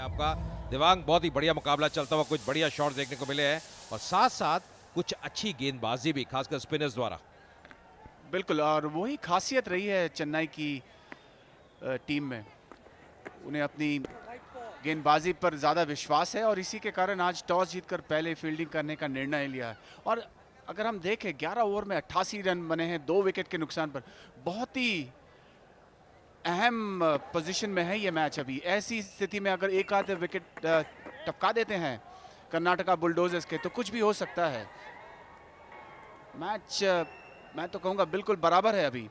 आपका दिवांग। बहुत ही बढ़िया मुकाबला चलता हुआ, कुछ बढ़िया शॉट देखने को मिले हैं और साथ साथ कुछ अच्छी गेंदबाजी भी, खासकर स्पिनर्स द्वारा। बिल्कुल, और वही खासियत रही है चेन्नई की टीम में। उन्हें अपनी गेंदबाजी पर ज़्यादा विश्वास है और इसी के कारण आज टॉस जीतकर पहले फील्डिंग करने का निर्णय लिया है। और अगर हम देखें 11 ओवर में 88 रन बने हैं 2 विकेट के नुकसान पर। बहुत ही अहम पोजीशन में है ये मैच अभी। ऐसी स्थिति में अगर एक आध विकेट टपका देते हैं कर्नाटका बुलडोजर्स के तो कुछ भी हो सकता है। मैच मैं तो कहूँगा बिल्कुल बराबर है अभी।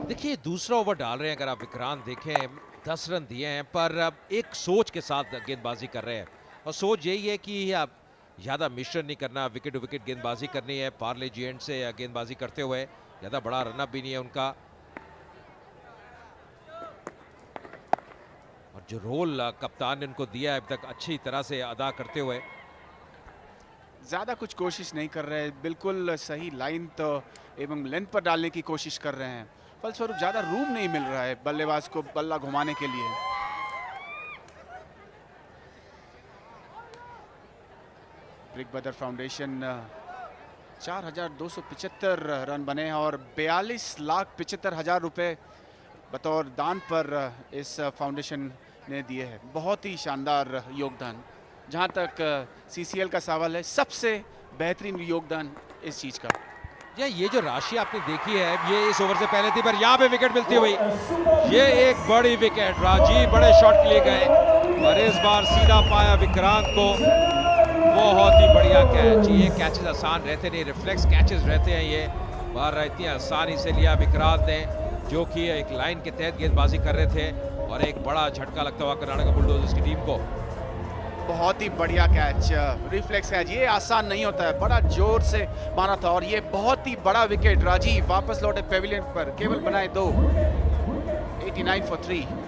देखिए दूसरा ओवर डाल रहे हैं, अगर आप विक्रांत देखें 10 रन दिए हैं पर अब एक सोच के साथ गेंदबाजी कर रहे हैं और सोच यही है कि आप ज़्यादा मिश्रण नहीं करना, विकेट विकेट गेंदबाजी करनी है। पार्ले जी एंड से गेंदबाजी करते हुए ज़्यादा बड़ा रनअप भी नहीं है उनका। और जो रोल कप्तान ने उनको दिया है अभी तक अच्छी तरह से अदा करते हुए। ज़्यादा कुछ कोशिश नहीं कर रहे, बिल्कुल सही लाइन तो एवं लेंथ पर डालने की कोशिश कर रहे हैं। फलस्वरूप ज़्यादा रूम नहीं मिल रहा है बल्लेबाज को बल्ला घुमाने के लिए। ब्रिक ब्रदर फाउंडेशन 4,275 रन बने हैं और 42,75,000 रुपए बतौर दान पर इस फाउंडेशन ने दिए हैं। बहुत ही शानदार योगदान। जहां तक सीसीएल का सवाल है, सबसे बेहतरीन योगदान इस चीज का। ये जो राशि आपने देखी है ये इस ओवर से पहले थी, पर यहाँ पे विकेट मिलती हुई, ये एक बड़ी विकेट। राजीव बड़े शॉट के लिए गए और इस बार सीधा पाया विक्रांत को। बहुत ही बढ़िया कैच। ये कैचेस आसान रहते नहीं, रिफ्लेक्स कैचेस रहते हैं ये, पर इतनी आसानी से लिया विक्रांत ने, जो कि एक लाइन के तहत गेंदबाजी कर रहे थे और एक बड़ा झटका लगता हुआ कर्नाटका बुलडोजर्स की टीम को। बहुत ही बढ़िया कैच, रिफ्लेक्स कैच। ये आसान नहीं होता है, बड़ा जोर से मारा था और ये बहुत ही बड़ा विकेट। राजीव वापस लौटे पेविलियन पर, केवल बनाए 2। 89 फॉर 3।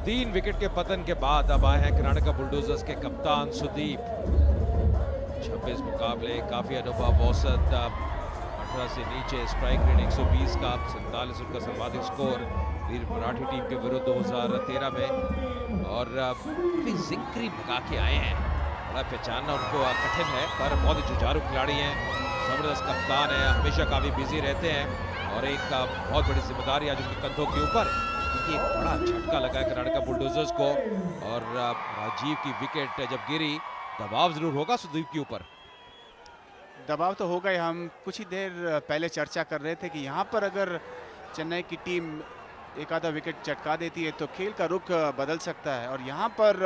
तीन विकेट के पतन के बाद अब आए हैं कर्नाटका बुलडोजर्स के कप्तान सुदीप। 26 मुकाबले, काफी अनुभव, औसत 18 से नीचे, स्ट्राइक रेट 120 का, 47 उनका सर्वाधिक स्कोर वीर मराठी टीम के विरुद्ध 2013 में। और जिक्री भगा के आए हैं, बड़ा पहचानना उनको कठिन है, पर बहुत ही जुझारू खिलाड़ी हैं, जबरदस्त कप्तान है, हमेशा काफी बिजी रहते हैं और एक बहुत बड़ी जिम्मेदारी आज उनके कंधों के ऊपर। एक बड़ा झटका लगा है कर्नाटका बुलडोजर्स को और राजीव की विकेट जब गिरी, दबाव जरूर होगा सुदीप के ऊपर। दबाव तो होगा ही। हम कुछ ही देर पहले चर्चा कर रहे थे कि यहाँ पर अगर चेन्नई की टीम एक आधा विकेट चटका देती है तो खेल का रुख बदल सकता है। और यहाँ पर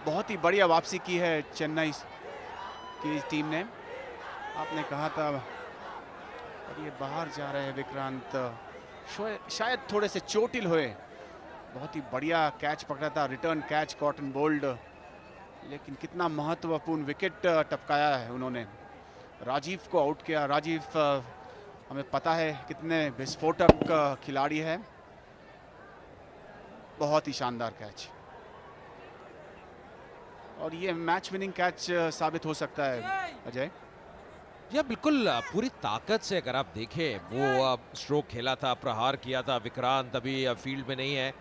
बहुत ही बढ़िया वापसी की है चेन्नई की टीम ने। आपने कहा था, और ये बाहर जा रहे हैं विक्रांत, शायद थोड़े से चोटिल हुए। बहुत ही बढ़िया कैच पकड़ा था, रिटर्न कैच, कॉटन बोल्ड, लेकिन कितना महत्वपूर्ण विकेट टपकाया है उन्होंने। राजीव को आउट किया। राजीव हमें पता है कितने विस्फोटक खिलाड़ी है। बहुत ही शानदार कैच और ये मैच विनिंग कैच साबित हो सकता है अजय। या बिल्कुल पूरी ताकत से अगर आप देखें, वो स्ट्रोक खेला था, प्रहार किया था विक्रांत, अभी फील्ड में नहीं है,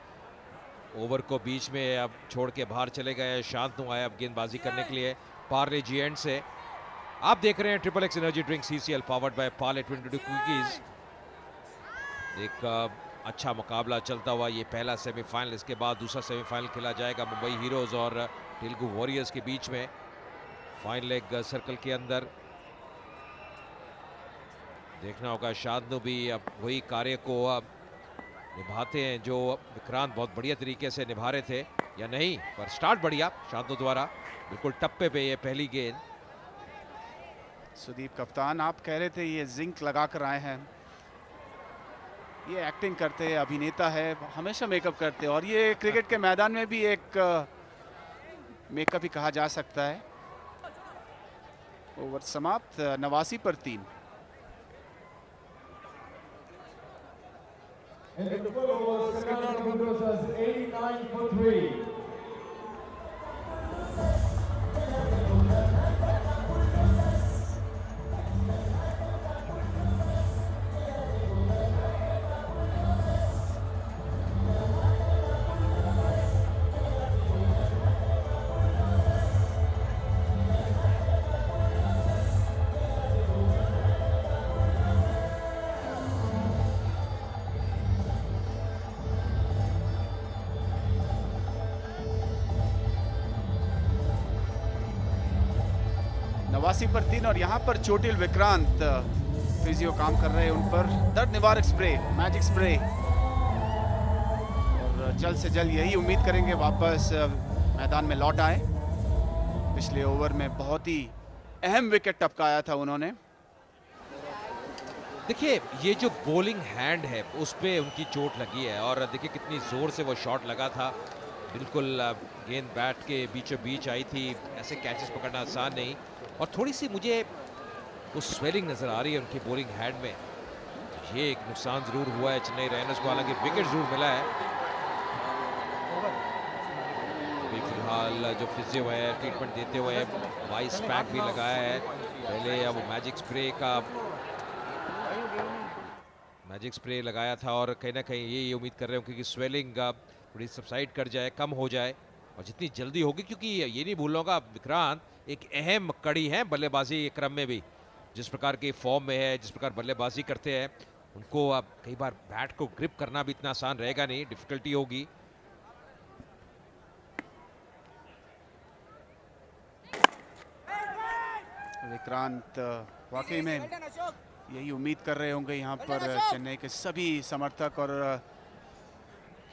ओवर को बीच में अब छोड़ के बाहर चले गए। शांतनु आए अब गेंदबाजी करने के लिए पार्ले जी एंड से। आप देख रहे हैं triple x energy drink CCL powered by Parle 22 क्विकीज। एक अच्छा मुकाबला चलता हुआ ये पहला सेमीफाइनल, इसके बाद दूसरा सेमीफाइनल खेला जाएगा मुंबई हीरोज और तेलुगु वॉरियर्स के बीच में फाइनल लेग सर्कल के अंदर। देखना होगा शांतनु भी अब वही कार्य को निभाते हैं जो विक्रांत बहुत बढ़िया तरीके से निभा रहे थे या नहीं, पर स्टार्ट बढ़िया शांतनु द्वारा, बिल्कुल टप्पे पे ये पहली गेंद। सुदीप कप्तान, आप कह रहे थे ये जिंक लगा कर आए हैं, ये एक्टिंग करते हैं, अभिनेता है, हमेशा मेकअप करते हैं और ये क्रिकेट के मैदान में भी एक मेकअप ही कहा जा सकता है। ओवर समाप्त, 89 पर 3। And the full overs, Karnataka Bulldozers 89 for 3. नवासी पर 3 और यहाँ पर चोटिल विक्रांत फिजियो काम कर रहे हैं उन पर। दर्द निवारक स्प्रे, मैजिक स्प्रे, और जल्द से जल्द यही उम्मीद करेंगे वापस मैदान में लौट आए। पिछले ओवर में बहुत ही अहम विकेट टपकाया था उन्होंने। देखिए ये जो बॉलिंग हैंड है उस पे उनकी चोट लगी है और देखिए कितनी जोर से वो शॉट लगा था, बिल्कुल गेंद बैट के बीचों बीच आई थी। ऐसे कैचेस पकड़ना आसान नहीं और थोड़ी सी मुझे वो स्वेलिंग नजर आ रही है उनकी बॉलिंग हैंड में। ये एक नुकसान जरूर हुआ है चेन्नई राइनर्स को, हालांकि विकेट जरूर मिला है। अभी फिलहाल जो फिजियो है ट्रीटमेंट देते हुए वाइस पैक भी लगाया है। पहले अब मैजिक स्प्रे लगाया था और कहीं ना कहीं ये उम्मीद कर रहे हो कि स्वेलिंग थोड़ी सबसाइड कर जाए, कम हो जाए और जितनी जल्दी होगी, क्योंकि ये नहीं भूलूंगा विक्रांत एक अहम कड़ी है बल्लेबाजी के क्रम में भी। जिस प्रकार की फॉर्म में है, जिस प्रकार बल्लेबाजी करते हैं, उनको अब कई बार बैट को ग्रिप करना भी इतना आसान रहेगा नहीं, डिफिकल्टी होगी। विक्रांत वाकई में यही उम्मीद कर रहे होंगे यहाँ पर चेन्नई के सभी समर्थक और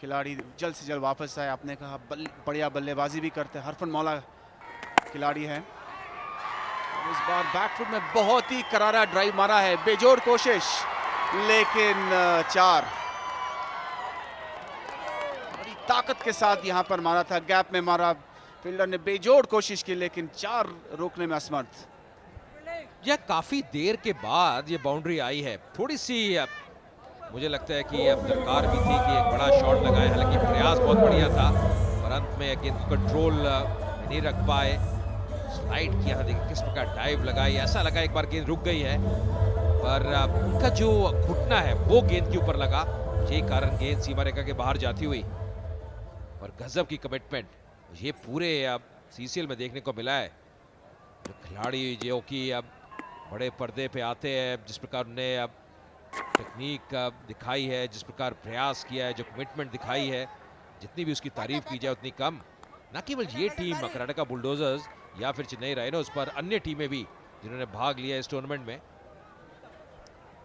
खिलाड़ी जल्द से जल्द वापस आए। आपने कहा बढ़िया बल्लेबाजी भी करते हैं, हरफन मौला खिलाड़ी है। इस बार बैकफुट में बहुत ही करारा ड्राइव मारा है, बेजोड़ कोशिश, लेकिन 4 बड़ी ताकत के साथ यहां पर मारा था, गैप में मारा, फील्डर ने बेजोड़ कोशिश की लेकिन 4 रोकने में असमर्थ। यह काफी देर के बाद ये बाउंड्री आई है, थोड़ी सी मुझे लगता है कि अब दरकार भी थी कि एक बड़ा शॉट लगाए, हालांकि प्रयास बहुत बढ़िया था पर अंत में गेंद को कंट्रोल नहीं रख पाए। स्लाइड किया, देखिए किस प्रकार डाइव लगाई, ऐसा लगा एक बार गेंद रुक गई है पर उनका जो घुटना है वो गेंद के ऊपर लगा, यही कारण गेंद सीमा रेखा के बाहर जाती हुई। और गजब की कमिटमेंट ये पूरे सीसीएल में देखने को मिला है। जो खिलाड़ी जो कि अब बड़े पर्दे पे आते हैं, जिस प्रकार उन्हें अब टेक्निक दिखाई है, जिस प्रकार प्रयास किया है, जो कमिटमेंट दिखाई है, जितनी भी उसकी तारीफ की जाए उतनी कम। न केवल ये टीम कर्नाटका बुलडोजर्स या फिर चेन्नई राइनोज पर अन्य टीमें भी जिन्होंने भाग लिया इस टूर्नामेंट में।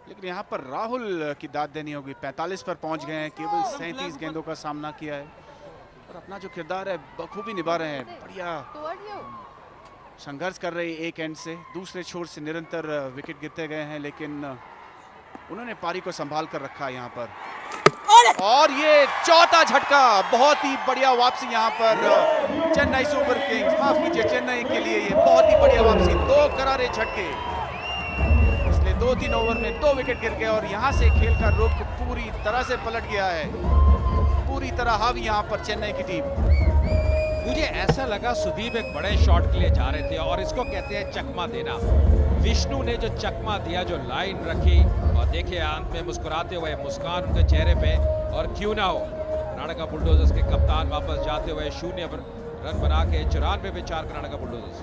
लेकिन यहाँ पर राहुल की दाद देनी होगी, 45 पर पहुंच गए हैं, केवल 37 गेंदों का सामना किया है और अपना जो किरदार है बखूबी निभा रहे हैं। बढ़िया संघर्ष कर रहे हैं, एक एंड से दूसरे छोर से निरंतर विकेट गिरते गए हैं, लेकिन उन्होंने पारी को संभाल कर रखा है यहाँ पर। और ये चौथा झटका, बहुत ही बढ़िया वापसी यहाँ पर चेन्नई सुपर किंग्स, माफ कीजिए चेन्नई के लिए ये बहुत ही बढ़िया वापसी। 2 करारे झटके, इसलिए 2-3 ओवर में 2 विकेट गिर गए और यहाँ से खेल का रुख पूरी तरह से पलट गया है। पूरी तरह हावी यहाँ पर चेन्नई की टीम। मुझे ऐसा लगा सुदीप एक बड़े शॉट के लिए जा रहे थे और इसको कहते हैं चकमा देना। विष्णु ने जो चकमा दिया, जो लाइन रखी और देखिए अंत में मुस्कुराते हुए मुस्कान उनके चेहरे पे, और क्यों ना हो कर्नाटका बुलडोजर्स के कप्तान वापस जाते हुए 0 रन बना के 94 पे 4 कर्नाटका बुलडोजर्स।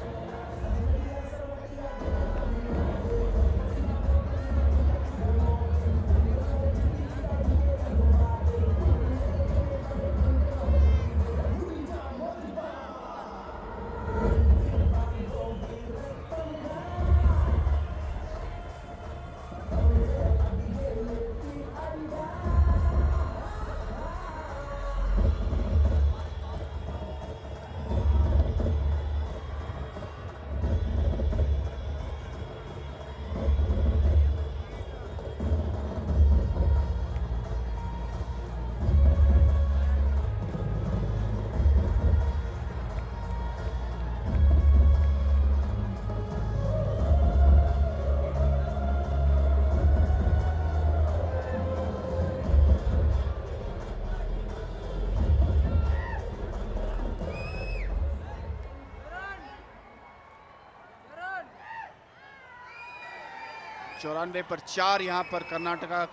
94 पर 4 यहाँ पर कर्नाटका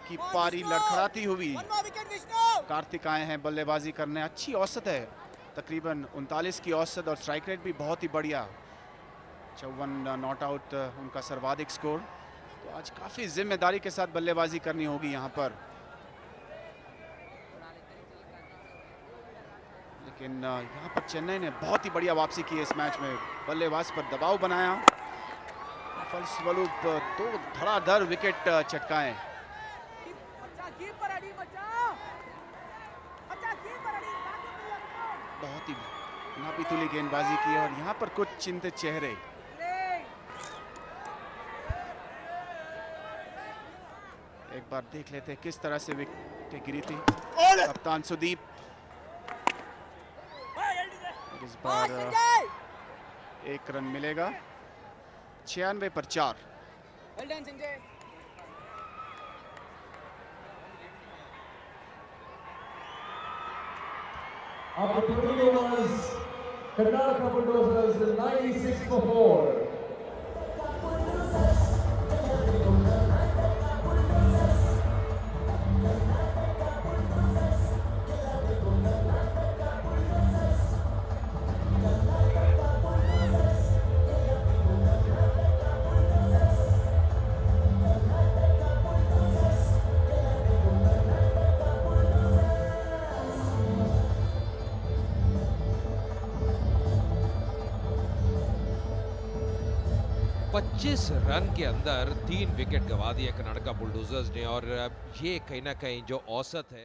की पारी लड़खड़ाती हुई। कार्तिक आए हैं बल्लेबाजी करने, अच्छी औसत है, तकरीबन 39 की औसत और स्ट्राइक रेट भी बहुत ही बढ़िया। 54 नॉट आउट उनका सर्वाधिक स्कोर। तो आज काफ़ी जिम्मेदारी के साथ बल्लेबाजी करनी होगी यहाँ पर। लेकिन यहाँ पर चेन्नई ने बहुत ही बढ़िया वापसी की इस मैच में, बल्लेबाज पर दबाव बनाया, फलस्वरूप 2 धड़ाधड़ विकेट चटकाए। बहुत ही नापी तुली गेंदबाजी की और यहाँ पर कुछ चिंतित चेहरे। एक बार देख लेते हैं किस तरह से विकेट गिरी थी। कप्तान सुदीप, इस बार 1 रन मिलेगा। 96 पर 4। Opportunity was Karnataka Bulldozers 96 for 4. पच्चीस रन के अंदर 3 विकेट गंवा दिए कर्नाटका बुलडोजर्स ने और ये कहीं ना कहीं जो औसत है